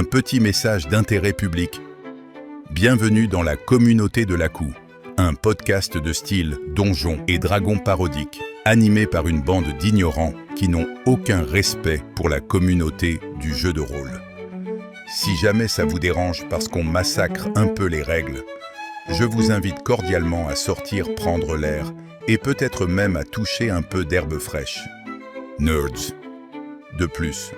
un petit message d'intérêt public. Bienvenue dans la communauté de l'ACOU, un podcast de style donjon et dragon parodique, animé par une bande d'ignorants qui n'ont aucun respect pour la communauté du jeu de rôle. Si jamais ça vous dérange parce qu'on massacre un peu les règles, je vous invite cordialement à sortir prendre l'air et peut-être même à toucher un peu d'herbe fraîche. Nerds. De plus,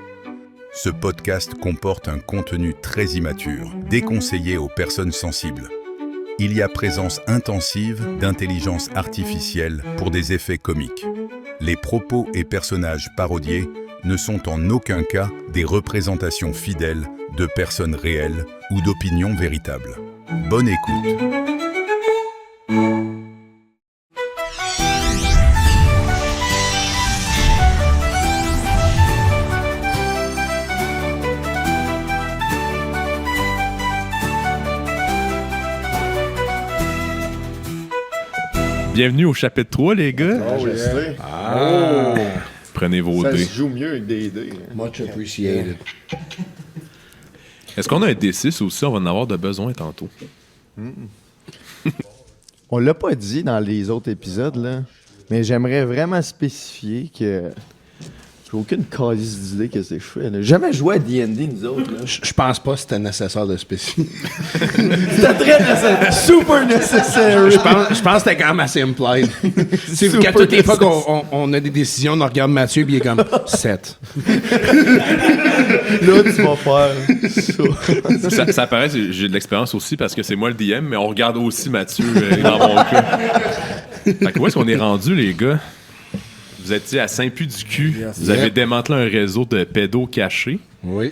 ce podcast comporte un contenu très immature, déconseillé aux personnes sensibles. Il y a présence intensive d'intelligence artificielle pour des effets comiques. Les propos et personnages parodiés ne sont en aucun cas des représentations fidèles de personnes réelles ou d'opinions véritables. Bonne écoute. Bienvenue au chapitre 3, les gars. Oh, je sais. Ah. Prenez vos Ça dés. se joue mieux avec des dés. Much appreciated. Est-ce qu'on a un D6 aussi? On va en avoir de besoin tantôt. On l'a pas dit dans les autres épisodes, là, mais j'aimerais vraiment spécifier que j'ai aucune calice d'idée que c'est fait. Là. Jamais joué à D&D, nous autres. Là. Je pense pas que c'était nécessaire de spécifier. C'était très nécessaire, super nécessaire. Je pense que c'était quand même assez implied. C'est Super qu'à toutes les fois nécessaire. qu'on a des décisions, on regarde Mathieu puis il est comme 7. Là, tu vas faire ça. Ça paraît, j'ai de l'expérience aussi parce que c'est moi le DM, mais on regarde aussi Mathieu dans mon cas. Fait que où est-ce qu'on est rendu, les gars? Vous étiez à Saint-Put-du-Cul. Yes. Vous avez démantelé un réseau de pédos cachés. Oui.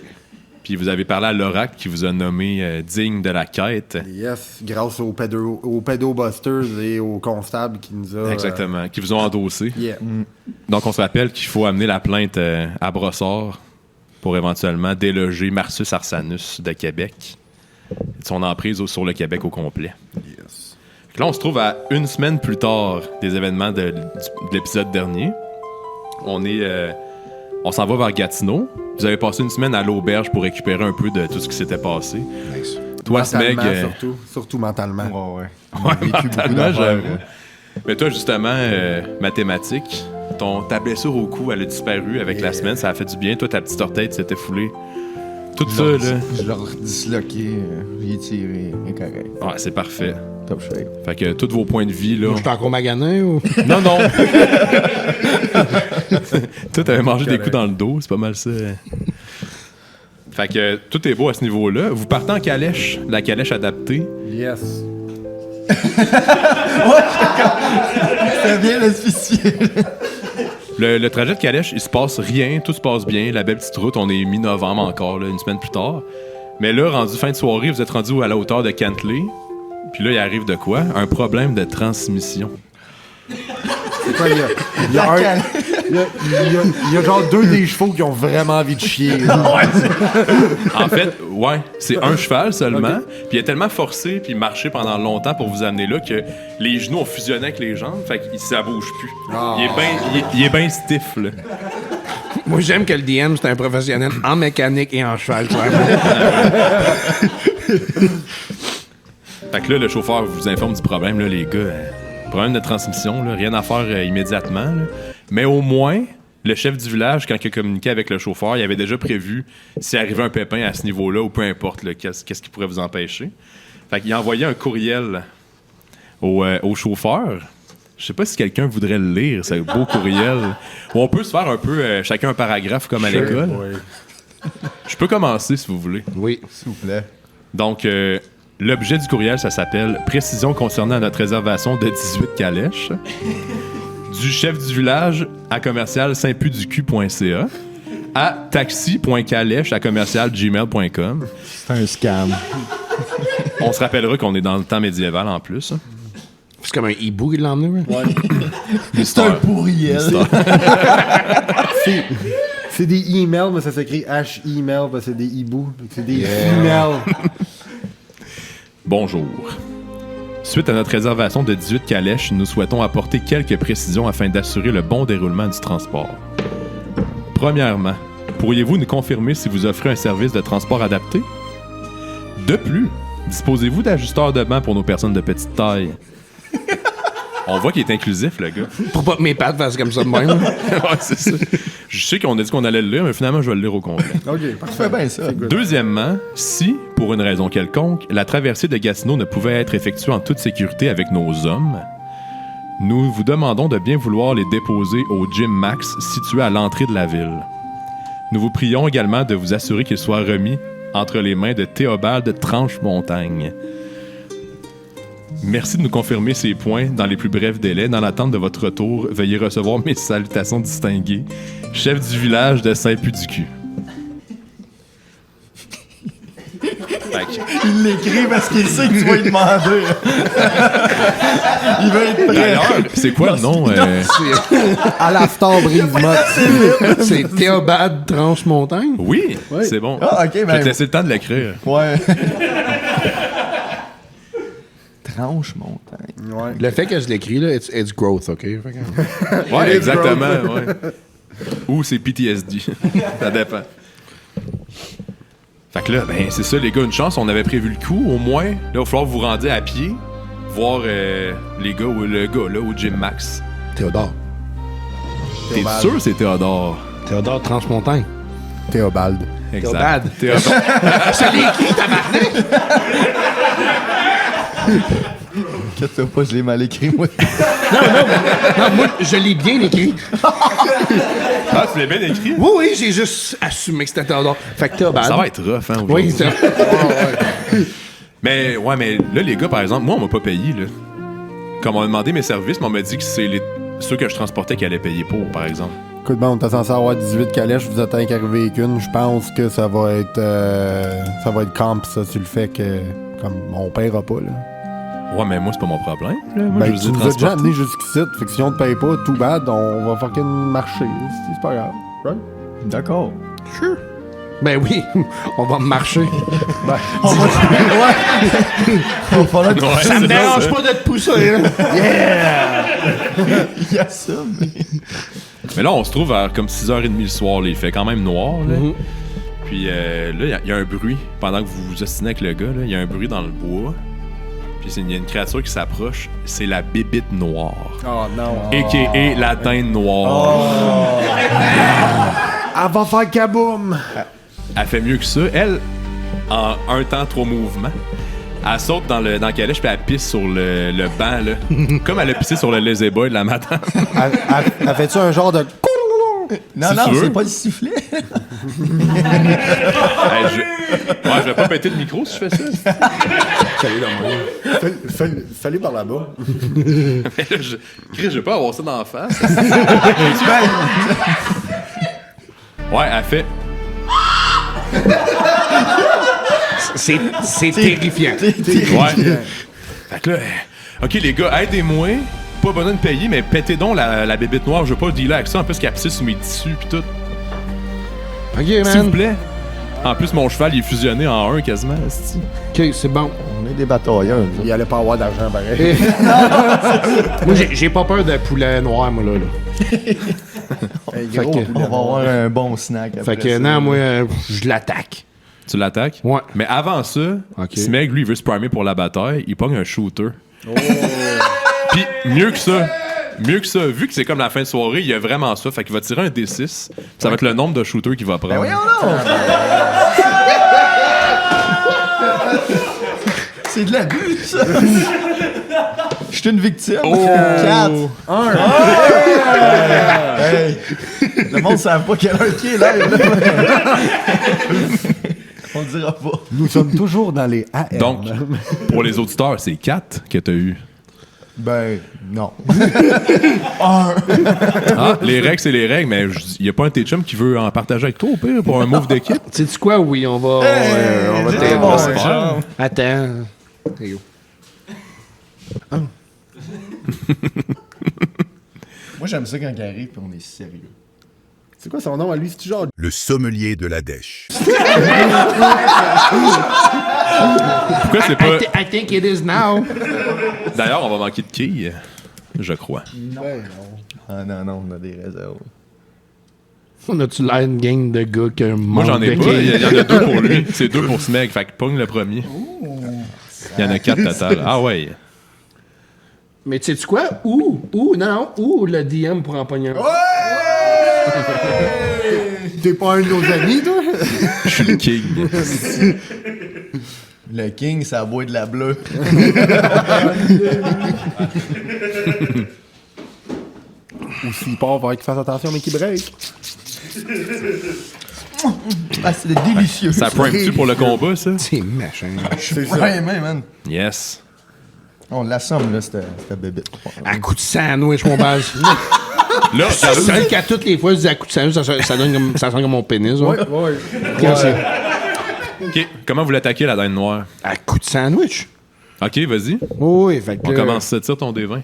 Puis vous avez parlé à l'oracle qui vous a nommé digne de la quête. Yes, grâce aux Pedobusters et aux constables qui nous a... Exactement. Qui vous ont endossé. Yeah. Donc, on se rappelle qu'il faut amener la plainte à Brossard pour éventuellement déloger Marcus Arsanus de Québec et de son emprise sur le Québec au complet. Yes. Fait que là, on se trouve à une semaine plus tard des événements de l'épisode dernier. On s'en va vers Gatineau. Vous avez passé une semaine à l'auberge pour récupérer un peu de tout ce qui s'était passé. Nice. Toi, Smeg... Mentalement, surtout mentalement. Ouais. Ouais, Vécu beaucoup mentalement, d'affaires, j'avoue. Mais toi, justement, mathématiques, ta blessure au cou, elle a disparu avec la semaine, ça a fait du bien. Toi, ta petite orteille s'était foulée. Tout ça, là. Je l'ai disloqué, j'ai tiré, incorrect. Ouais, c'est parfait. Top shape. Fait que tous vos points de vie, là. Je suis encore magané ou? Non. Toi, t'avais mangé des coups dans le dos, c'est pas mal ça. Fait que tout est beau à ce niveau-là. Vous partez en calèche, la calèche adaptée. Yes. C'est bien le spécifier. Le trajet de calèche, il se passe rien, tout se passe bien. La belle petite route, on est mi-novembre encore, là, une semaine plus tard. Mais là, rendu fin de soirée, vous êtes rendu à la hauteur de Cantley. Puis là, il arrive de quoi? Un problème de transmission. C'est quoi, il y a genre 2 des chevaux qui ont vraiment envie de chier. En fait, ouais, c'est un cheval seulement. Puis il a tellement forcé puis marché pendant longtemps pour vous amener là que les genoux ont fusionné avec les jambes. Fait que ça bouge plus. Il est bien stiff, là. Moi, j'aime que le DM, c'est un professionnel en mécanique et en cheval, clairement. Fait que là, le chauffeur vous informe du problème, là, les gars. Problème de transmission, là, rien à faire immédiatement. Là. Mais au moins, le chef du village, quand il a communiqué avec le chauffeur, il avait déjà prévu s'il arrivait un pépin à ce niveau-là ou peu importe, là, qu'est-ce qui pourrait vous empêcher. Fait qu'il a envoyé un courriel au chauffeur. Je sais pas si quelqu'un voudrait le lire, ce beau courriel. Ou on peut se faire un peu chacun un paragraphe comme à l'école. Je peux commencer si vous voulez. Oui. S'il vous plaît. Donc, l'objet du courriel, ça s'appelle « Précision concernant notre réservation de 18 calèches » du chef du village à commercial saintputducu.ca à taxi.calèche@gmail.com. C'est un scam. On se rappellera qu'on est dans le temps médiéval en plus. C'est comme un hibou qui l'a emmené, ouais. C'est un pourriel. C'est des emails, mais ça s'écrit H-email, parce que c'est des hiboux. C'est des emails. Bonjour. Suite à notre réservation de 18 calèches, nous souhaitons apporter quelques précisions afin d'assurer le bon déroulement du transport. Premièrement, Pourriez-vous nous confirmer si vous offrez un service de transport adapté? De plus, disposez-vous d'ajusteurs de banc pour nos personnes de petite taille? On voit qu'il est inclusif, le gars. Pour pas que mes pattes fassent comme ça de même. Ouais, c'est ça. Je sais qu'on a dit qu'on allait le lire, mais finalement, je vais le lire au complet. OK, parfait. Bien ça. Deuxièmement, si, pour une raison quelconque, la traversée de Gatineau ne pouvait être effectuée en toute sécurité avec nos hommes, nous vous demandons de bien vouloir les déposer au Gym Max situé à l'entrée de la ville. Nous vous prions également de vous assurer qu'ils soient remis entre les mains de Théobald Tranche-Montagne. Merci de nous confirmer ces points dans les plus brefs délais. Dans l'attente de votre retour, veuillez recevoir mes salutations distinguées. Chef du village de Saint-Pudicu. Il l'écrit parce qu'il sait que tu vas lui demander. Il va être prêt. D'ailleurs, c'est quoi le nom? À l'after brise mode. C'est Théobald Tranche-Montagne? Oui, c'est bon. Ah, ok, Je vais ben. te laisser le temps de l'écrire. Ouais. Tranche-Montagne. Ouais. Le fait que je l'écris, là, it's growth, OK? Fait que- Ouais, exactement. Ouais. Ou c'est PTSD. Ça dépend. Fait que là, ben, c'est ça, les gars, une chance. On avait prévu le coup. Au moins, là, il va falloir vous rendre à pied, voir les gars, ou le gars, là, au Gym Max. Théodore. T'es sûr que c'est Théodore? Théodore Tranche-Montagne. Théobald. Exact. Théobald. Théodore. Je l'ai écrit, tabarnak! Inquiète-toi pas, je l'ai mal écrit, moi. Non, moi, je l'ai bien écrit. Ah, tu l'as bien écrit? Oui, oui, j'ai juste assumé que c'était Théodore. Fait que Théobald. Ça va être rough, hein, aujourd'hui. Oui, c'est Mais, ouais, mais là, les gars, par exemple, moi, on m'a pas payé, là. Comme on m'a demandé mes services, mais on m'a dit que c'est ceux que je transportais qui allaient payer pour, par exemple. Écoute, bon, on était censé avoir 18 calèches, vous êtes qu'arrivé qu'une. Je pense que ça va être camp, ça, sur le fait que, comme, on paiera pas, là. Ouais, mais moi, c'est pas mon problème. Là. Moi, Ben, je tu vous ai nous as déjà transporté. amené jusqu'ici, fait que si on te paye pas, too bad, on va fucking marcher. C'est pas grave. Right? D'accord. Ben oui, on va marcher. On va. Ouais. Ouais, Ça me c'est dérange ça. pas de te pousser, hein? Il y a ça, mais. Mais là, on se trouve vers comme 6h30 le soir. Là. Il fait quand même noir. Là. Mhm. Puis là, il y a un bruit. Pendant que vous vous ostinez avec le gars, il y a un bruit dans le bois. Puis il y a une créature qui s'approche. C'est la bébite noire. Oh non. A.K.A. la dinde noire. Elle va faire kaboom! Elle fait mieux que ça. Elle, en un temps, 3 mouvements, elle saute dans la calèche puis elle pisse sur le banc. Là. Comme elle a pissé sur le lazy boy de la madame. Elle fait-tu un genre de... Non, Si non, tu veux. c'est pas le sifflet. Hey, je vais pas péter le micro si je fais ça. Fallait par là-bas. Mais là, Chris, je vais pas avoir ça dans la face. Ouais, elle fait. C'est terrifiant. Ouais. Fait que là, ok les gars, aidez-moi. Pas besoin de payer, mais pétez donc la bébite noire. Je veux pas dealer avec ça. En plus, qu'elle pisse sur mes tissus pis tout. OK, S'il vous man. plaît. En plus, mon cheval, il est fusionné en un quasiment. esti. OK, c'est bon. On est des batailleurs. nous. Il allait pas avoir d'argent pareil. Moi, j'ai pas peur de poulet noir, moi, là. Hey, Fait gros, que- On va avoir un bon snack après Fait que, ça. non, moi, je l'attaque. Tu l'attaques? Ouais. Mais avant ça, Ok. Smeg, lui, il veut se primer pour la bataille. Il pogne un shooter. Puis, mieux que ça, vu que c'est comme la fin de soirée, il y a vraiment ça. Fait qu'il va tirer un D6. Ça va être le nombre de shooters qu'il va prendre. Ben voyons donc! C'est de l'abus, ça! Je suis une victime. Oh! 4. 1. Hey. Le monde ne savent pas quelle heure qui est là. On le dira pas. Nous sommes toujours dans les AM. Donc, pour les auditeurs, c'est 4 que t'as eu. Ben, non. Ah, les règles, c'est les règles, mais il n'y a pas un de tes chums qui veut en partager avec toi, au pire, pour un move d'équipe. Sais-tu quoi? Oui, on va j'ai t'aider. bon, c'est genre. Attends. Hey, yo. Moi, j'aime ça quand il arrive et on est sérieux. C'est quoi son nom à lui? C'est genre... Le sommelier de la dèche. Pourquoi c'est pas. I think it is now. D'ailleurs, on va manquer de quilles, je crois. Ben, non. Ah non, non, on a des réserves. On a-tu l'air une gang de gars que Moi, j'en ai pas. Il y en a 2 pour lui. C'est 2 pour Smeg. Fait que pogne le premier. Il y en a 4 total. Ah ouais. Mais tu sais-tu quoi? Ou le DM pour en pogner un. T'es pas un de nos amis, toi? Je suis le king. Le king, ça boit de la bleue. Ou s'il part, il va qu'il fasse attention, mais qu'il break. Ah, c'est délicieux. Ça prime-tu pour le combat, ça? C'est machin. C'est ça. Ouais, man. Yes. On l'assomme, là, cette bébête. À coup de sandwich, mon base. Là, C'est vrai qu'à toutes les fois, je dis à coup de sandwich, ça sonne comme mon pénis. Ouais. OK. Comment vous l'attaquez, la dinde noire? À coup de sandwich. OK, vas-y. Oui, fait que. On commence ça. Tire ton D20.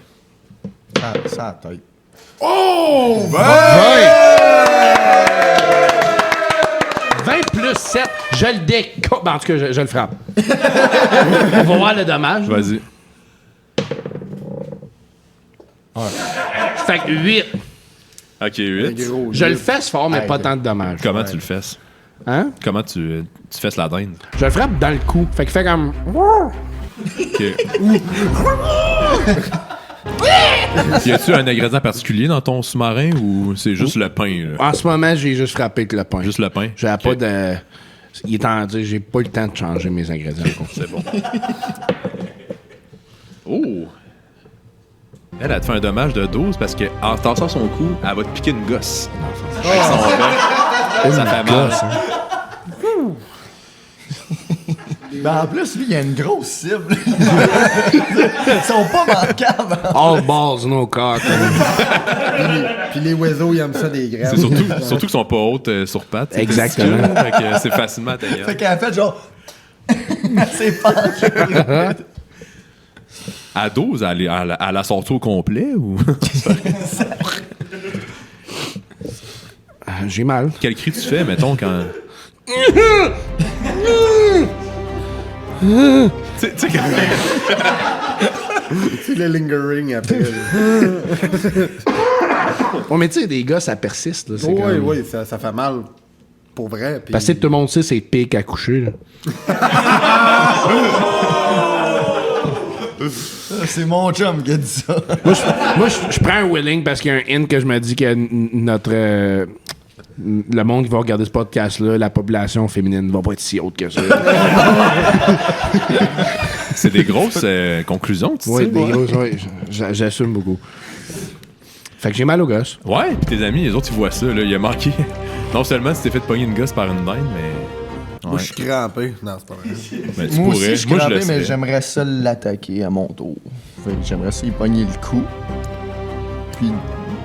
Ça a tête. Oh! 20 plus 7, je le découpe. En tout cas, je le frappe. On va voir le dommage. Vas-y. Fait que 8. OK, 8. Je le fesse fort, mais Hey, pas tant de dommages. Comment tu le fesses? Hein? Comment tu fesses la dinde? Je le frappe dans le cou. Fait qu'il fait comme. OK. Y a-tu un ingrédient particulier dans ton sous-marin ou c'est juste le pain? Là? En ce moment, j'ai juste frappé avec le pain. Juste le pain? J'ai OK. pas de. Il est en dire, j'ai pas eu le temps de changer mes ingrédients. C'est bon. Oh! Elle a te fait un dommage de 12 parce qu'en tassant son cou, elle va te piquer une gosse. Avec son bec. Ça fait mal. Ben, en plus, lui, il a une grosse cible. Ils sont pas manquables. All balls, no cock. Puis les oiseaux, ils aiment ça des graines. C'est surtout qu'ils sont pas hautes sur pattes. c'est Exactement. testicule, fait que c'est facilement atteignable. Fait qu'elle a fait genre. C'est pas. À 12, elle a sorti au complet ou. J'ai mal. Quel cri tu fais, mettons, quand. Tu sais, quand. C'est le lingering après. Bon, mais tu sais, des gars, ça persiste. Là, c'est Oui, comme... oui, ça fait mal. Pour vrai. Puis... Parce que tout le monde sait, c'est pique à coucher. Là. C'est mon chum qui a dit ça. Moi, je prends un willing parce qu'il y a un hint que je me dis que notre. Le monde qui va regarder ce podcast-là, la population féminine va pas être si haute que ça. C'est des grosses conclusions, tu Oui, sais. des grosses, ouais, j'assume beaucoup. Fait que j'ai mal au gosse. Ouais, pis tes amis, les autres, ils voient ça, là. Il a marqué. Non seulement tu t'es fait pogner une gosse par une dinde, mais. Moi, je suis crampé. Non, c'est pas vrai. Ben, tu Moi pourrais. aussi, je suis Moi, crampé, le mais serais. j'aimerais ça l'attaquer à mon tour. Fait que j'aimerais ça y pogner le cou. Puis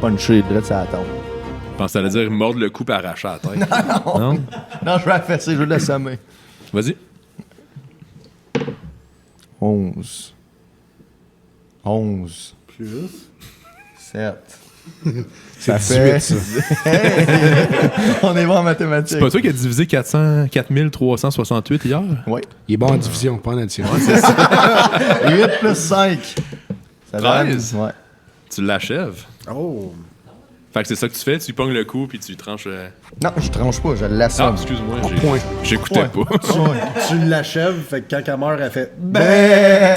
puncher direct sur la tête. Je pense que t'allais dire mordre le cou et arracher la tête. Non. Non, je vais la fesser, je vais l'assommer. Vas-y. 11. 11. Plus. 7. Ça fait- fait. On est bon en mathématiques. C'est pas toi qui as divisé 4368 hier? Oui. Il est bon en division, pas en addition. 8 plus 5. Ça 13. donne- Ouais. Tu l'achèves. Oh. Fait que c'est ça que tu fais, tu lui pognes le cou puis tu lui tranches. Non, je tranche pas, je Ah, l'assomme. excuse-moi, point. j'écoutais Ouais. pas. Tu l'achèves, fait que quand elle meurt, elle fait. Ben!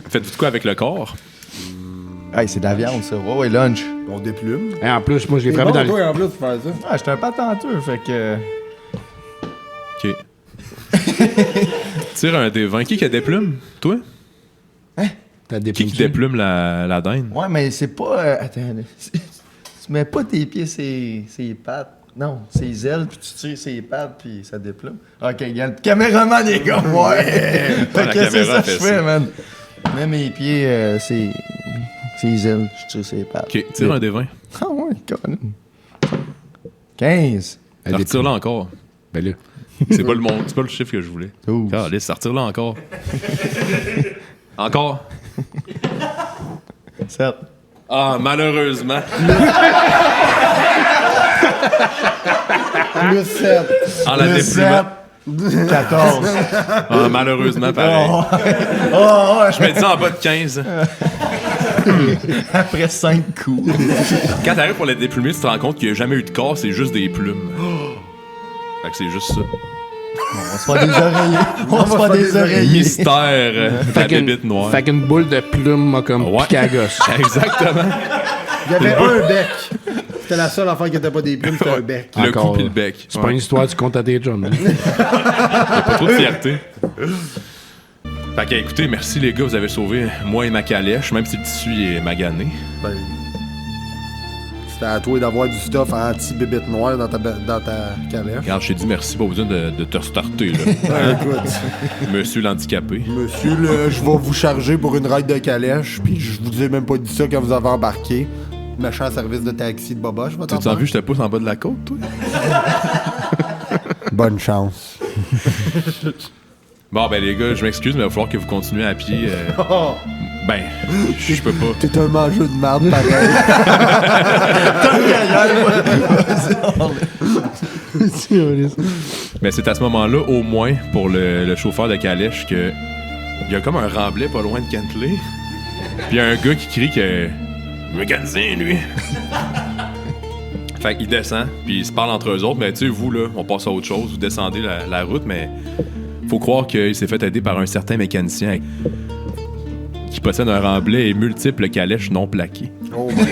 Faites-vous de quoi avec le corps? Hey, c'est de la viande, ça. Ouais, ouais, lunch. On déplume. Et en plus, moi, je l'ai C'est frappé bon, dans le. toi, en plus, de faire ça. Ah, j'étais un patenteux, fait que. Ok. Tire un des 20. Qui a des plumes? Toi? T'as des Qui déplume la dinde? Ouais, mais c'est pas. Attends, là. Tu mets pas tes pieds ses pattes. Non, ses ailes, puis tu tires ses pattes, puis ça déplume. Ok, regarde, le caméraman, les gars, ouais! Fait La que c'est caméra ça que fait je fais, ça. man. Mets mes pieds, ses ailes, je tire ses pattes. Ok, tire un des 20. Ah ouais, quand 15. Alors, retire-le encore. Ben là. C'est pas le chiffre que je voulais. 12. Allez, retire-le encore. Encore. 7. Ah, malheureusement. Plus 7. Ah, la Le déplumette. 14. Ah, malheureusement, pareil. Oh, ouais, Je mets dit en bas de 15. Après 5 coups. Quand t'arrives pour la déplumer, tu te rends compte qu'il n'y a jamais eu de corps, c'est juste des plumes. Fait que c'est juste ça. On se fait des oreillers. On se fait des oreillers. Mystère de la bébite noire. Fait qu'une boule de plume m'a comme piqué à la gosse. Exactement. Il y avait un bec. C'était la seule affaire qui n'était pas des plumes, c'était un bec. Le Encore, coup pis le bec. C'est pas une histoire du compte à tes chums. hein. Pas trop de fierté. Fait que, écoutez, merci les gars, vous avez sauvé moi et ma calèche, même si le tissu est magané. Ben, c'était à toi d'avoir du stuff anti-bébête noire dans ta calèche. Regarde, je t'ai dit merci, pas besoin de te restarter, là. Ben, écoute, Monsieur l'handicapé. monsieur, je vais vous charger pour une ride de calèche, puis je vous ai même pas dit ça quand vous avez embarqué. Méchant service de taxi de Boboche, va t'en Tu as vu, je te pousse en bas de la côte, toi? Bonne chance. Bon, ben les gars, je m'excuse, mais il va falloir que vous continuez à pied. Ben, je peux pas. T'es un mangeur de merde, pareil. Mais c'est à ce moment-là, au moins, pour le chauffeur de calèche, que il y a comme un remblai pas loin de Kentley. Puis il y a un gars qui crie que... Mécanicien, lui! Fait qu'il descend, puis ils se parlent entre eux autres. Mais tu sais, vous, là, on passe à autre chose. Vous descendez la route, mais faut croire qu'il s'est fait aider par un certain mécanicien qui possède un remblai et multiples calèches non plaquées. Oh my God.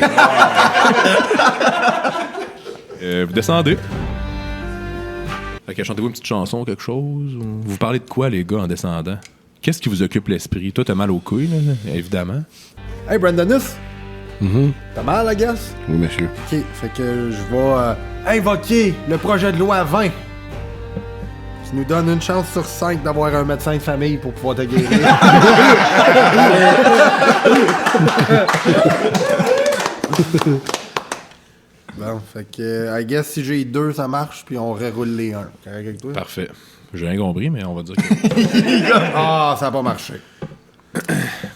Vous descendez. Fait que chantez-vous une petite chanson, quelque chose? Ou vous parlez de quoi, les gars, en descendant? Qu'est-ce qui vous occupe l'esprit? Toi, t'as mal aux couilles, là, évidemment. Hey, Brandonus! T'as mal, la gueule? Oui, monsieur. Ok, fait que je vais invoquer le projet de loi 20 qui nous donne une chance sur 5 d'avoir un médecin de famille pour pouvoir te guérir. Bon, fait que, I guess si j'ai 2, ça marche, puis on reroule les 1. Correct avec toi? Parfait. J'ai rien compris, mais on va dire que... Ah, ça a pas marché.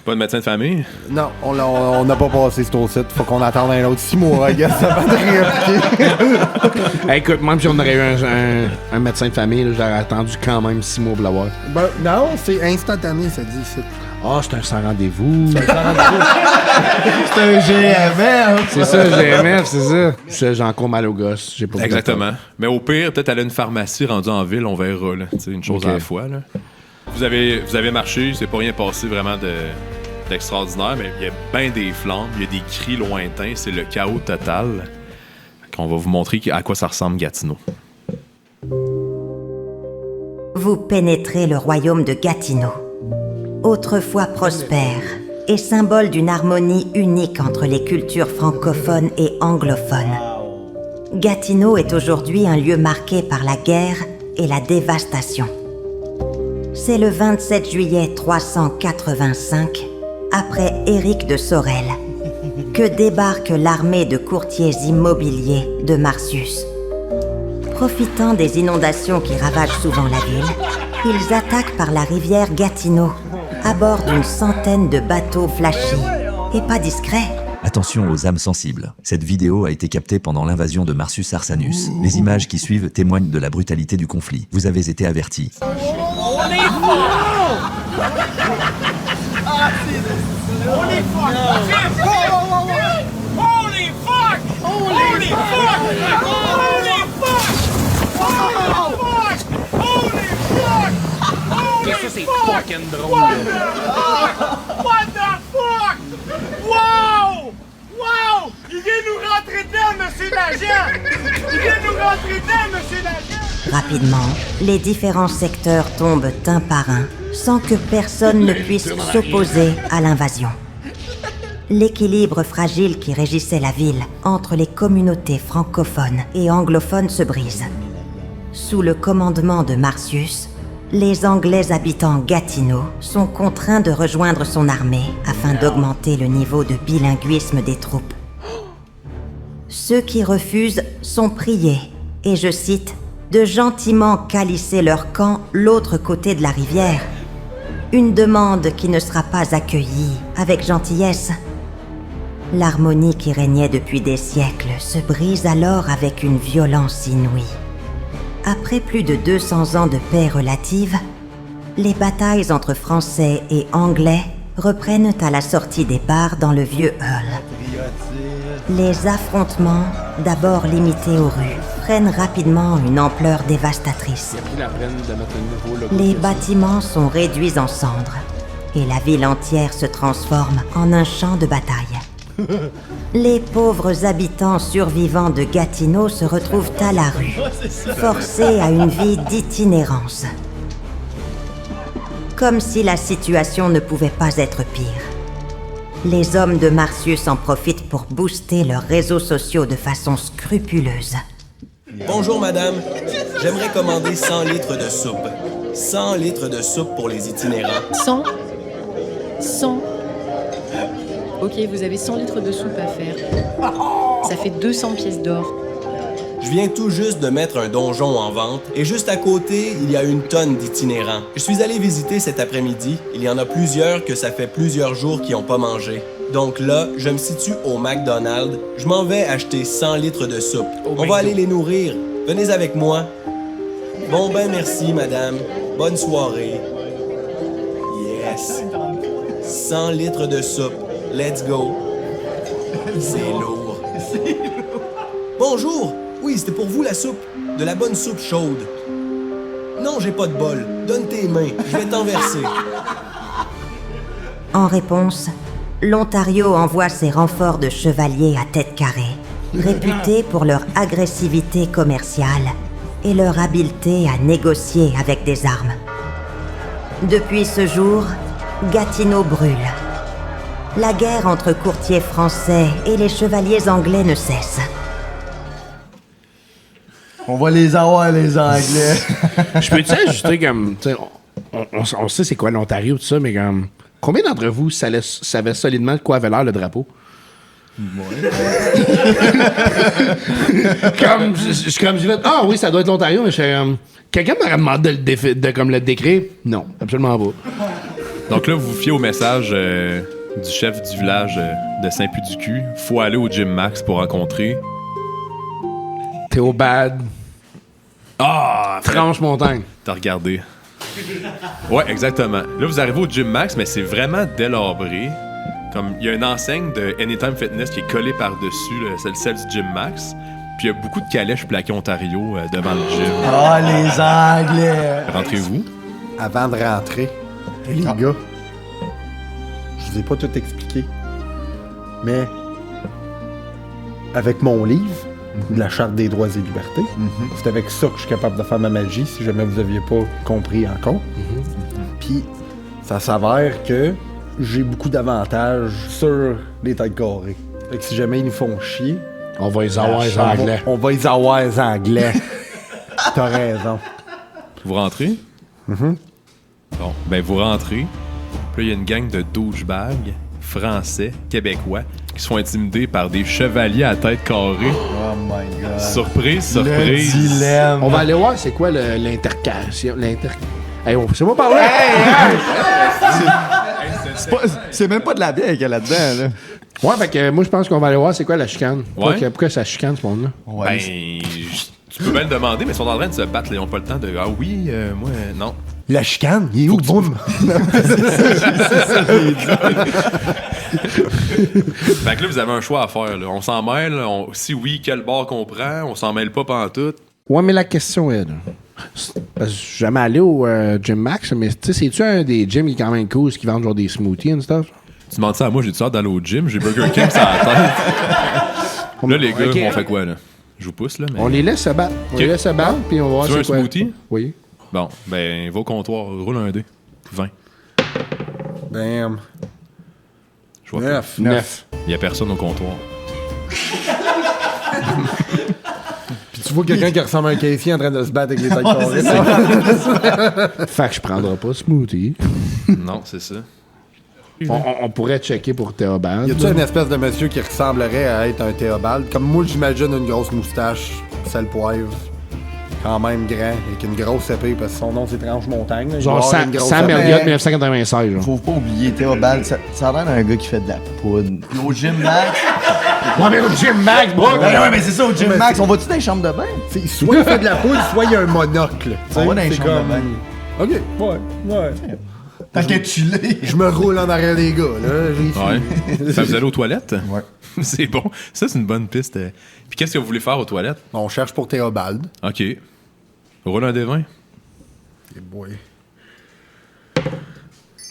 Pas de médecin de famille? Non, on n'a pas passé ce site. Faut qu'on attende un autre 6 mois, I guess, ça va te réappliquer. Hey, écoute, même si on aurait eu un médecin de famille, là, j'aurais attendu quand même 6 mois pour l'avoir. Ben, non, c'est instantané, ça dit ici. Ah, c'est un sans rendez-vous. C'est un GMF. C'est ça, GMF, c'est ça. J'ai encore mal au gosse. J'ai pas Exactement. Mais au pire, peut-être aller à une pharmacie rendue en ville, on verra, là. T'sais, une chose Ok. à la fois, là. Vous avez marché, c'est pas rien passé vraiment d'extraordinaire, mais il y a bien des flammes, il y a des cris lointains, c'est le chaos total. On va vous montrer à quoi ça ressemble Gatineau. Vous pénétrez le royaume de Gatineau. Autrefois prospère et symbole d'une harmonie unique entre les cultures francophones et anglophones. Gatineau est aujourd'hui un lieu marqué par la guerre et la dévastation. C'est le 27 juillet 385, après Éric de Sorel, que débarque l'armée de courtiers immobiliers de Marcius. Profitant des inondations qui ravagent souvent la ville, ils attaquent par la rivière Gatineau, à bord d'une centaine de bateaux flashy et pas discrets. Attention aux âmes sensibles. Cette vidéo a été captée pendant l'invasion de Marcius Arsanus. Les images qui suivent témoignent de la brutalité du conflit. Vous avez été avertis. Ça, c'est fucking drôle. What the fuck? Wow! Wow! Il vient nous rentrer dedans, monsieur l'agent! Il vient nous rentrer dedans, monsieur l'agent! Rapidement, les différents secteurs tombent un par un, sans que personne ne puisse s'opposer à l'invasion. L'équilibre fragile qui régissait la ville entre les communautés francophones et anglophones se brise. Sous le commandement de Marcius, les Anglais habitant Gatineau sont contraints de rejoindre son armée afin d'augmenter le niveau de bilinguisme des troupes. Ceux qui refusent sont priés, et je cite, de gentiment calisser leur camp l'autre côté de la rivière. Une demande qui ne sera pas accueillie avec gentillesse. L'harmonie qui régnait depuis des siècles se brise alors avec une violence inouïe. Après plus de 200 ans de paix relative, les batailles entre Français et Anglais reprennent à la sortie des bars dans le vieux hall. Les affrontements, d'abord limités aux rues, prennent rapidement une ampleur dévastatrice. Les bâtiments sont réduits en cendres et la ville entière se transforme en un champ de bataille. Les pauvres habitants survivants de Gatineau se retrouvent à la rue, forcés à une vie d'itinérance. Comme si la situation ne pouvait pas être pire. Les hommes de Marcius en profitent pour booster leurs réseaux sociaux de façon scrupuleuse. Bonjour madame, j'aimerais commander 100 litres de soupe. 100 litres de soupe pour les itinérants. 100. Ok, vous avez 100 litres de soupe à faire. Ça fait 200 pièces d'or. Je viens tout juste de mettre un donjon en vente et juste à côté, il y a une tonne d'itinérants. Je suis allé visiter cet après-midi. Il y en a plusieurs que ça fait plusieurs jours qu'ils n'ont pas mangé. Donc là, je me situe au McDonald's. Je m'en vais acheter 100 litres de soupe. On va aller les nourrir. Venez avec moi. Bon ben merci, madame. Bonne soirée. Yes. 100 litres de soupe. Let's go. C'est lourd. Bonjour. Oui, c'était pour vous la soupe. De la bonne soupe chaude. Non, j'ai pas de bol. Donne tes mains. Je vais t'en verser. En réponse, l'Ontario envoie ses renforts de chevaliers à tête carrée, réputés pour leur agressivité commerciale et leur habileté à négocier avec des armes. Depuis ce jour, Gatineau brûle. La guerre entre courtiers français et les chevaliers anglais ne cesse. On va les avoir, les Anglais. Je peux-tu ajuster comme... On sait c'est quoi l'Ontario, tout ça, mais comme... Combien d'entre vous savaient solidement de quoi avait l'air le drapeau? Comme j'ai fait, ah oui, ça doit être l'Ontario, mais je suis quelqu'un m'aurait demandé de le décrire? Non, absolument pas. Donc là, vous vous fiez au message du chef du village de Saint-Puy-du-Cul. Faut aller au Gym Max pour rencontrer... Théobald. Ah! Franche-Montagne. T'as regardé. Ouais, exactement. Là, vous arrivez au Gym Max, mais c'est vraiment délabré. Comme, il y a une enseigne de Anytime Fitness qui est collée par-dessus celle du Gym Max. Puis il y a beaucoup de calèches plaquées Ontario devant le gym. Ah, les Anglais! Rentrez-vous. Avant de rentrer, les gars, je vous ai pas tout expliqué, mais avec mon livre, de la Charte des droits et libertés. C'est avec ça que je suis capable de faire ma magie, si jamais vous aviez pas compris encore. Puis, ça s'avère que j'ai beaucoup d'avantages sur les têtes carrées. Fait que si jamais ils nous font chier... On va les avoir les Anglais. On va les avoir les Anglais. T'as raison. Vous rentrez? Bon, ben vous rentrez. Puis là, il y a une gang de douchebags français, québécois, qui se font intimider par des chevaliers à tête carrée. Oh my God. Surprise. Le dilemme. On va aller voir c'est quoi l'intercation. Hey, on sait pas parler. C'est même pas de la bière qu'il y a là-dedans, là. Ouais, fait que moi, je pense qu'on va aller voir c'est quoi la chicane. Ouais. Pourquoi ça chicane, ce monde-là? Ben, tu peux bien le demander, mais ils sont en train de se battre. Là, ils n'ont pas le temps de... Ah oui, moi, non. La chicane, il est où, boum? Fait que là, vous avez un choix à faire. Là. On s'en mêle. Si oui, quel bord qu'on prend? On s'en mêle pas pantoute. Ouais, mais la question est... Là, parce que je suis jamais allé au Gym Max, mais tu sais, c'est-tu un des gyms qui est quand même cool, qui vendent genre des smoothies et stuff? Tu demandes ça à moi, j'ai-tu hâte d'aller au gym? J'ai Burger King sur la tête. Là, les gars, on fait quoi, là? Je vous pousse, là. Mais... On les laisse se battre. On les laisse se battre, puis on va voir tu veux c'est un quoi. smoothie? Oui. Bon, ben, va au comptoir. Roule un dé. 20. Bam. Je vois 9. Il n'y a personne au comptoir. Puis tu vois quelqu'un qui ressemble à un caissier en train de se battre avec les têtes carrées. Fait que je prendrai pas smoothie. Non, c'est ça. On pourrait checker pour Théobald. Y a-tu une espèce de monsieur qui ressemblerait à être un Théobald? Comme moi, j'imagine une grosse moustache, sel poivre, quand même grand, avec une grosse épée, parce que son nom c'est Franche-Montagne. Genre Sam Elliott 1996. Genre. Faut pas oublier Théobald, ça a l'air d'un gars qui fait de la poudre. Au Gym Max. Ouais, mais au Gym Max, bro! Ouais, mais c'est ça, au Gym Max. On va-tu dans les chambres de bain? Soit il fait de la poudre, soit il y a un monocle. On va dans les chambres de bain. Ok, ouais. Tant que tu l'es. Je me roule en arrière des gars, là. Ouais. Vous allez aux toilettes? Ouais. C'est bon. Ça, c'est une bonne piste. Puis qu'est-ce que vous voulez faire aux toilettes? On cherche pour Théobald. OK. Roule un des 20. Et boy.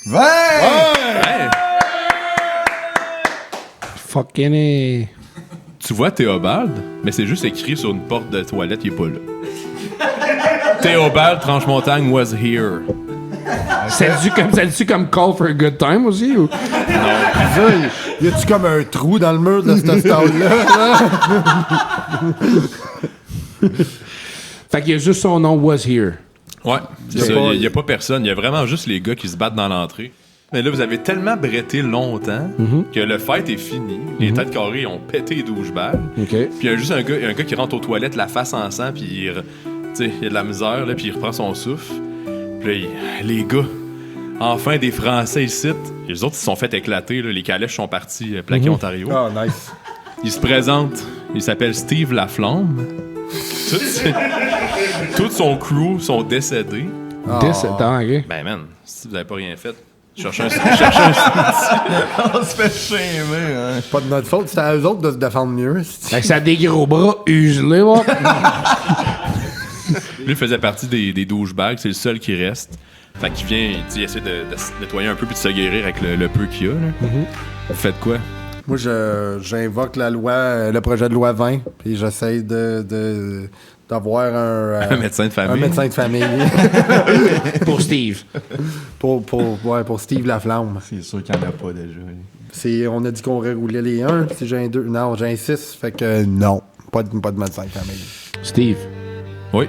20! Hey! Fucking it. Tu vois Théobald, mais c'est juste écrit sur une porte de toilette, il est pas là. Théobald Tranche-Montagne was here. Ça dit comme Call for a Good Time aussi? Ou? Ça, y a-tu comme un trou dans le mur de ce stade-là? Fait qu'il y a juste son nom was here. Ouais, c'est ça. Il n'y a pas personne. Il y a vraiment juste les gars qui se battent dans l'entrée. Mais là, vous avez tellement bretté longtemps que le fight est fini. Les têtes carrées ont pété les douchebags. OK. Puis il y a juste un gars qui rentre aux toilettes, la face en sang, puis il y a de la misère, là, puis il reprend son souffle. Puis là, les gars, enfin des Français ici. Les autres, ils se sont fait éclater. Là. Les calèches sont partis plaquer Ontario. Ah, nice. Il se présente. Il s'appelle Steve Laflamme. Tout son crew sont décédés. Attends, OK. Ben, man, si vous avez pas rien fait, cherchez un On se fait shamer, hein. Pas de notre faute, c'était à eux autres de se défendre mieux. Fait que ça a des gros bras uselés, moi. Lui, il faisait partie des douchebags, c'est le seul qui reste. Fait qu'il vient, il essaie de se nettoyer un peu puis de se guérir avec le peu qu'il y a. Là. Vous faites quoi? Moi, j'invoque la loi, le projet de loi 20, puis j'essaie d'avoir un médecin de famille. Un médecin de famille. Pour Steve. pour Steve Laflamme. C'est sûr qu'il n'y en a pas déjà. On a dit qu'on reroulait les 1. Si j'ai un 2, non, j'ai un 6. Fait que non, pas de médecin de famille. Steve. Oui.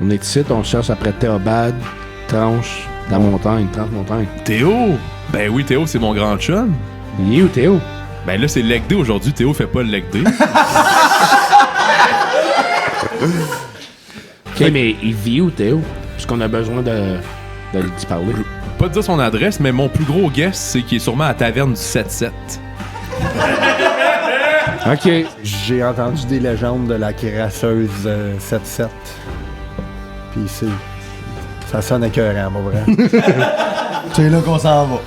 On est ici, on cherche après Théobald, Tranche, la montagne, Tranche-Montagne. Théo! Ben oui, Théo, c'est mon grand chum. Il est où, Théo? Ben là, c'est le leg day aujourd'hui. Théo fait pas le leg day. OK, mais il vit où, Théo? Parce qu'on a besoin de lui parler. Pas te dire son adresse, mais mon plus gros guess, c'est qu'il est sûrement à la taverne du 7-7. OK. J'ai entendu des légendes de la crasseuse 7-7. Puis ça sonne écœurant, mon vrai. C'est là qu'on s'en va.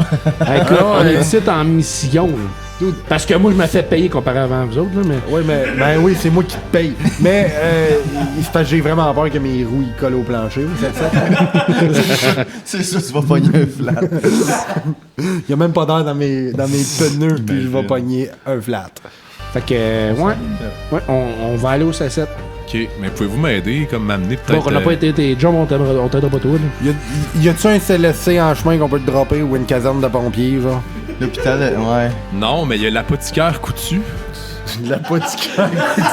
Écoute, on est ici en mission. Là. Parce que moi, je me fais payer comparé avant vous autres. Là, mais... Oui, mais ben oui, c'est moi qui te paye. Mais c'est parce que j'ai vraiment peur que mes roues ils collent au plancher. C'est ça, tu vas pogner un flat. Il n'y a même pas d'air dans mes pneus, puis je vais pogner un flat. Fait que, ouais, on va aller au C7. OK, mais pouvez-vous m'aider, comme m'amener peut-être... Bon, on n'a pas été tes jobs, on t'aidera pas toi. Là. Y a-tu un CLSC en chemin qu'on peut te dropper ou une caserne de pompiers, genre? L'hôpital, ouais. Non, mais il y a l'apothicaire Coutu. L'apothicaire Coutu.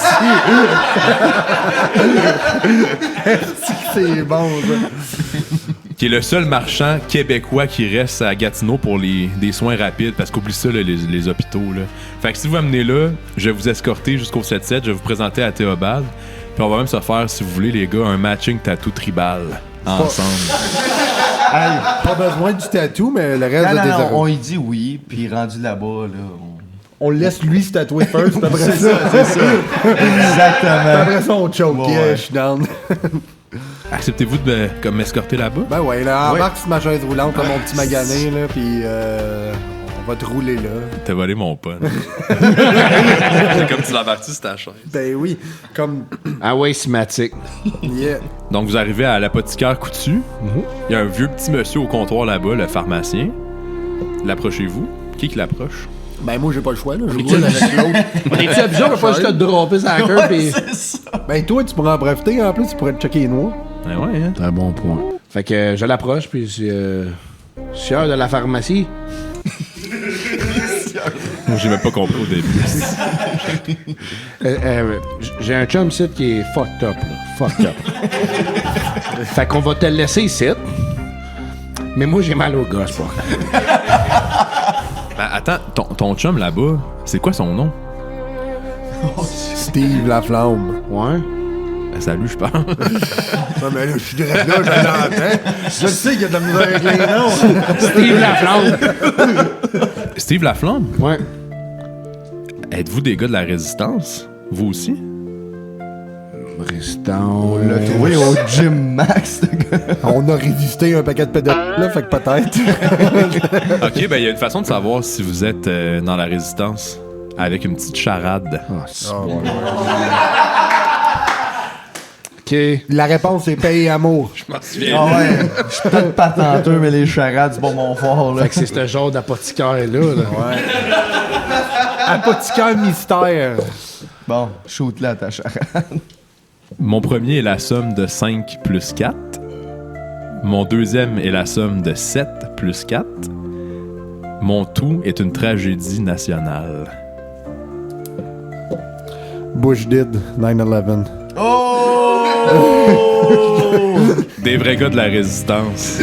C'est bon, ça. Qui est le seul marchand québécois qui reste à Gatineau pour des soins rapides, parce qu'oublie ça, là, les hôpitaux. Là. Fait que si vous amenez là, je vais vous escorter jusqu'au 7-7, je vais vous présenter à Théobald, puis on va même se faire, si vous voulez, les gars, un matching tattoo tribal ensemble. Pas besoin du tatou, mais le reste de tes on y dit oui, puis rendu là-bas, là... On laisse lui se tatouer first, après ça. C'est ça. Exactement. Après ça, on choke. Ouais. Yeah, je suis down. Acceptez-vous de comme m'escorter là-bas? Ben ouais, là, embarque sur ma chaise roulante, là, mon petit magané, là, puis on va te rouler là. T'as volé mon pun. C'est comme tu l'embarques sur ta chaise. Ben oui, comme... Ah ouais, cinématique. Yeah. Donc, vous arrivez à l'apothicaire Coutu. Il y a un vieux petit monsieur au comptoir là-bas, le pharmacien. L'approchez-vous. Qui l'approche? Ben moi, j'ai pas le choix, là. Je roule avec l'autre. On est-tu abusé, on va pas juste te dropper sur la queue, pis... Ben toi, tu pourrais en profiter, en plus, tu pourrais te checker les noix. Ben ouais, hein? C'est un bon point. Fait que je l'approche, puis sieur de la pharmacie. Moi, j'ai même pas compris au début. J'ai un chum ici qui est fucked up, là. Fucked up. Fait qu'on va te le laisser ici. Mais moi, j'ai mal au gosse, quoi. Ben, attends, ton chum là-bas, c'est quoi son nom? Steve Laflamme. Ouais. Ben, salut, je pense. Non, mais là, je suis direct là, je l'entends. Je sais qu'il y a de la misère avec les noms. Steve Laflamme. Steve Laflamme? Ouais. Êtes-vous des gars de la Résistance? Vous aussi? Résistance. On l'a trouvé au Gym Max, ce gars. On a résisté un paquet de pédales, là, fait que peut-être. Ok, ben il y a une façon de savoir si vous êtes dans la résistance avec une petite charade. Ah, c'est bon. OK. La réponse est paix et amour. Je m'en souviens. Ah ouais, je suis peut-être patenteux, mais les charades, c'est pas mon fort, là. Fait que c'est ce genre d'apothicaire-là. Là. Apothicaire mystère. Bon, shoot-la ta charade. Mon premier est la somme de 5 plus 4. Mon deuxième est la somme de 7 plus 4. Mon tout est une tragédie nationale. Bush did 9/11. Des vrais gars de la résistance.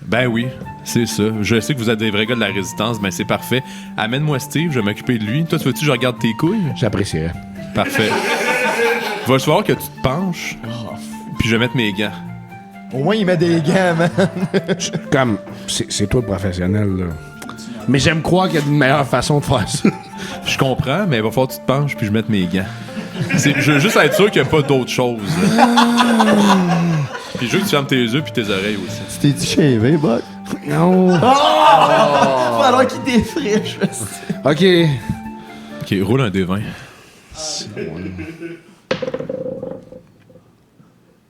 Ben oui, c'est ça. Je sais que vous êtes des vrais gars de la résistance, ben c'est parfait. Amène-moi Steve, je vais m'occuper de lui. Toi, tu veux-tu que je regarde tes couilles? J'apprécierais. Parfait. Va falloir que tu te penches, puis je vais mettre mes gants. Au moins, il met des gants, man. Comme, c'est toi le professionnel, là. Mais j'aime croire qu'il y a une meilleure façon de faire ça. Je comprends, mais il va falloir que tu te penches, puis je mette mes gants. Je veux juste être sûr qu'il n'y a pas d'autre chose. Puis je veux que tu fermes tes yeux puis tes oreilles aussi. Tu t'es dit shavé, Buck? Non. Faut alors qu'il défriche. OK. Ok, roule un D20.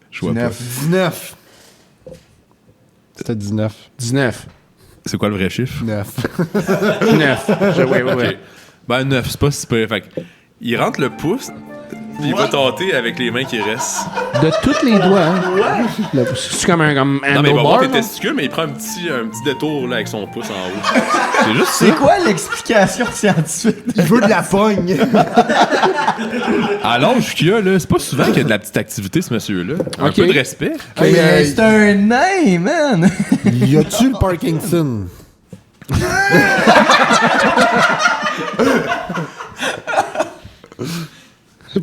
Je vois pas. 19. C'était 19. 19. C'est quoi le vrai chiffre? 9. 9. Oui. Ok. Ben 9, c'est pas si pire. Fait que, il rentre le pouce, puis il va tâter avec les mains qui restent. De tous les doigts, hein? C'est comme un Non, mais il va handlebar, voir tes là? testicules, mais il prend un petit détour là, avec son pouce en haut. C'est juste ça. C'est quoi l'explication scientifique? Il veut de la pogne. À l'âge qu'il a, là, c'est pas souvent qu'il y a de la petite activité, ce monsieur-là. Un Ok. peu de respect. Hey, c'est un nain, man! Y a-tu le Parkinson?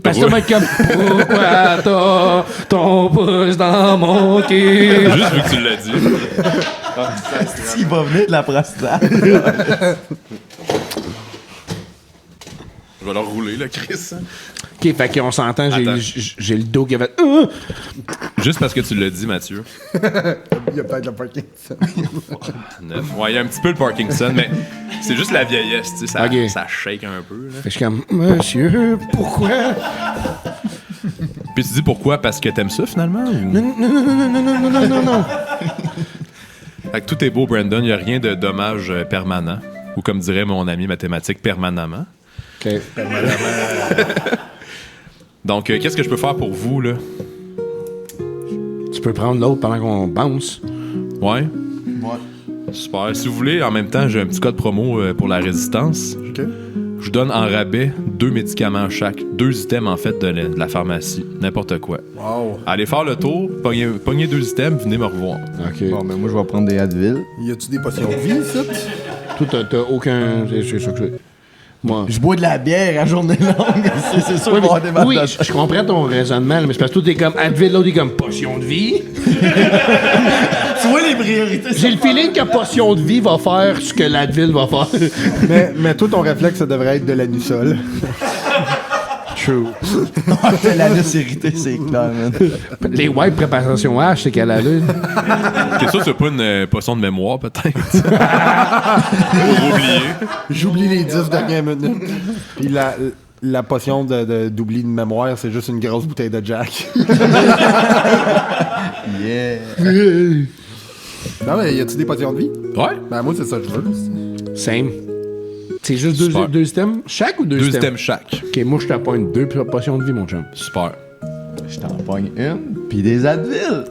Parce que le mec comme pourquoi t'as ton pouce dans mon cul? Juste vu que tu l'as dit. Il va venir de la prostate. Je vais leur rouler, là, Chris. OK, fait qu'on s'entend, Attends. j'ai le dos qui va... Juste parce que tu l'as dit, Mathieu. Il y a peut-être le Parkinson. 9. Ouais, il y a un petit peu le Parkinson, mais c'est juste la vieillesse, tu sais. Ça, Ok. ça shake un peu, là. Fait que je suis comme, monsieur, pourquoi? Puis tu dis pourquoi? Parce que t'aimes ça, finalement? Ou... Non. Fait que tout est beau, Brandon. Il n'y a rien de dommage permanent. Ou comme dirait mon ami mathématique, permanemment. OK. Donc, qu'est-ce que je peux faire pour vous, là? Tu peux prendre l'autre pendant qu'on bounce. Ouais? Ouais. Super. Si vous voulez, en même temps, j'ai un petit code promo pour la résistance. OK. Je vous donne en rabais 2 médicaments chaque. 2 items, en fait, de la pharmacie. N'importe quoi. Wow. Allez faire le tour, pognez 2 items, venez me revoir. OK. Bon, ben moi, je vais prendre des Advil. Y a-tu des potions de vie, ça? Toi, t'as aucun... C'est ça que je... Moi... Je bois de la bière à journée longue. C'est sûr que je vais avoir des Oui, maths. je comprends ton raisonnement, mais c'est parce que toi, t'es comme Advil, l'autre, t'es comme potion de vie. Tu vois les priorités? J'ai le feeling que potion de vie va faire ce que l'Advil va faire. mais toi, ton réflexe, ça devrait être de l'anusol. True. L'anus irrité, c'est clair, man. Les wipes préparation H, c'est qu'elle a lune. T'es sûr que c'est pas une potion de mémoire, peut-être? Pour oublier. J'oublie les 10 dernières minutes. Puis la potion d'oubli de mémoire, c'est juste une grosse bouteille de Jack. Yeah. Non, mais y a-tu des potions de vie? Ouais? Ben, moi, c'est ça que je veux. Same. C'est juste Super. deux items chaque ou 2 2 items? items chaque. Ok, moi, je t'appogne 2 potions de vie, mon chum. Super. Je t'en pogne une, pis des Advil.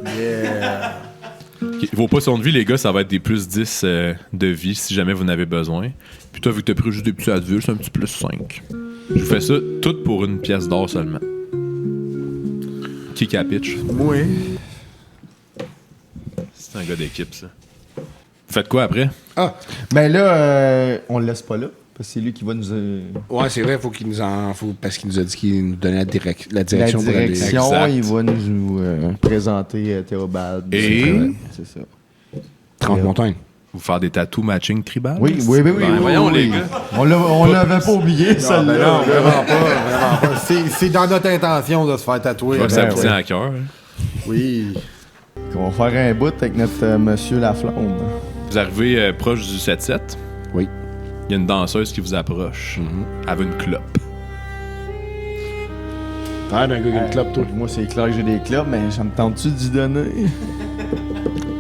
Okay. Vos potions de vie, les gars, ça va être des plus 10 de vie si jamais vous en avez besoin. Puis toi, vu que t'as pris juste des petits Advil, c'est un petit plus 5. Je vous fais ça tout pour une pièce d'or seulement. Qui pitch? Moi. C'est un gars d'équipe, ça. Vous faites quoi après? Ben là, on le laisse pas là. Parce que c'est lui qui va nous... Ouais, c'est vrai, faut qu'il nous en... parce qu'il nous a dit qu'il nous donnait la direction. La pour aller- direction, Exact. il va nous présenter Théobald. Et? C'est ça. 30 montagnes. Vous faire des tatous matching tribal? Oui. Voyons, oui. les gars. On l'avait pas oublié, Non, celle-là. vraiment pas. C'est dans notre intention de se faire tatouer. Je vois que ça vous tient à cœur. Hein. Oui. On va faire un bout avec notre monsieur Laflamme. Vous arrivez proche du 7-7. Oui. Il y a une danseuse qui vous approche. Elle veut une clope. T'as l'air d'un gars qui a une clope, toi. Moi, c'est clair que j'ai des clubs, mais ça me tente-tu d'y donner?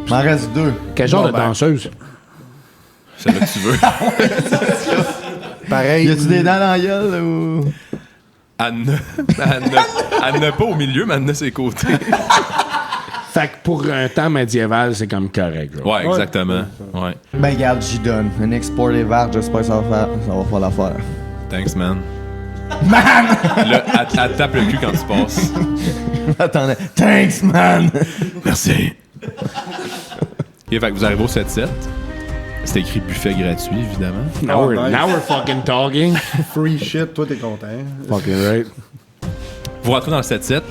M'en reste 2. Quel genre de danseuse? Celle-là que tu veux. Pareil. Y a-tu des dents dans la gueule ou. Elle n'a pas au milieu, mais elle n'a ses côtés. Fait que pour un temps médiéval, c'est comme correct. Là. Ouais, exactement. Ouais. Ben, regarde, j'y donne. Un export des verts, j'espère que ça va faire l'affaire. Thanks, man. Man! Là, elle tape le cul quand tu passes. Attendez. Thanks, man! Merci. Et fait que vous arrivez au 7-7. C'est écrit buffet gratuit, évidemment. Now nice. we're fucking talking. Free shit, toi, t'es content. Fucking right. Vous rentrez dans le 7-7,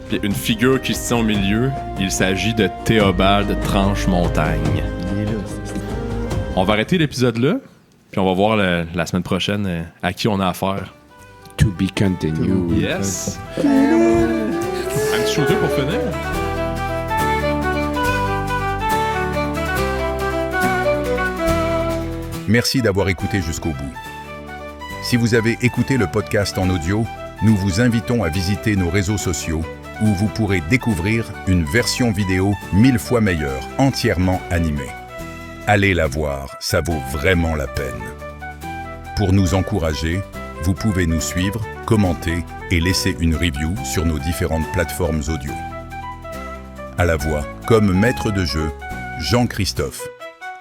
puis une figure qui se tient au milieu. Il s'agit de Théobald Tranche-Montagne. On va arrêter l'épisode là, puis on va voir la semaine prochaine à qui on a affaire. To be continued. Yes! Un petit shooter pour finir. Merci d'avoir écouté jusqu'au bout. Si vous avez écouté le podcast en audio, nous vous invitons à visiter nos réseaux sociaux où vous pourrez découvrir une version vidéo 1000 fois meilleure, entièrement animée. Allez la voir, ça vaut vraiment la peine. Pour nous encourager, vous pouvez nous suivre, commenter et laisser une review sur nos différentes plateformes audio. À la voix, comme maître de jeu, Jean-Christophe.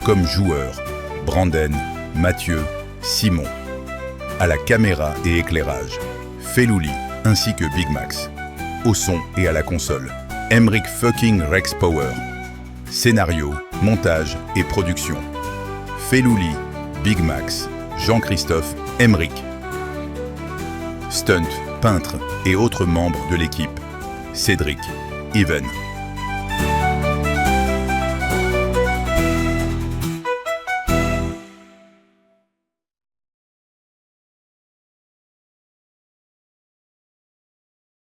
Comme joueur, Branden, Mathieu, Simon. À la caméra et éclairage, Felouli ainsi que Big Max. Au son et à la console, Emric fucking Rex Power. Scénario, montage et production, Felouli, Big Max, Jean-Christophe, Emric. Stunt, peintre et autres membres de l'équipe, Cédric, Even.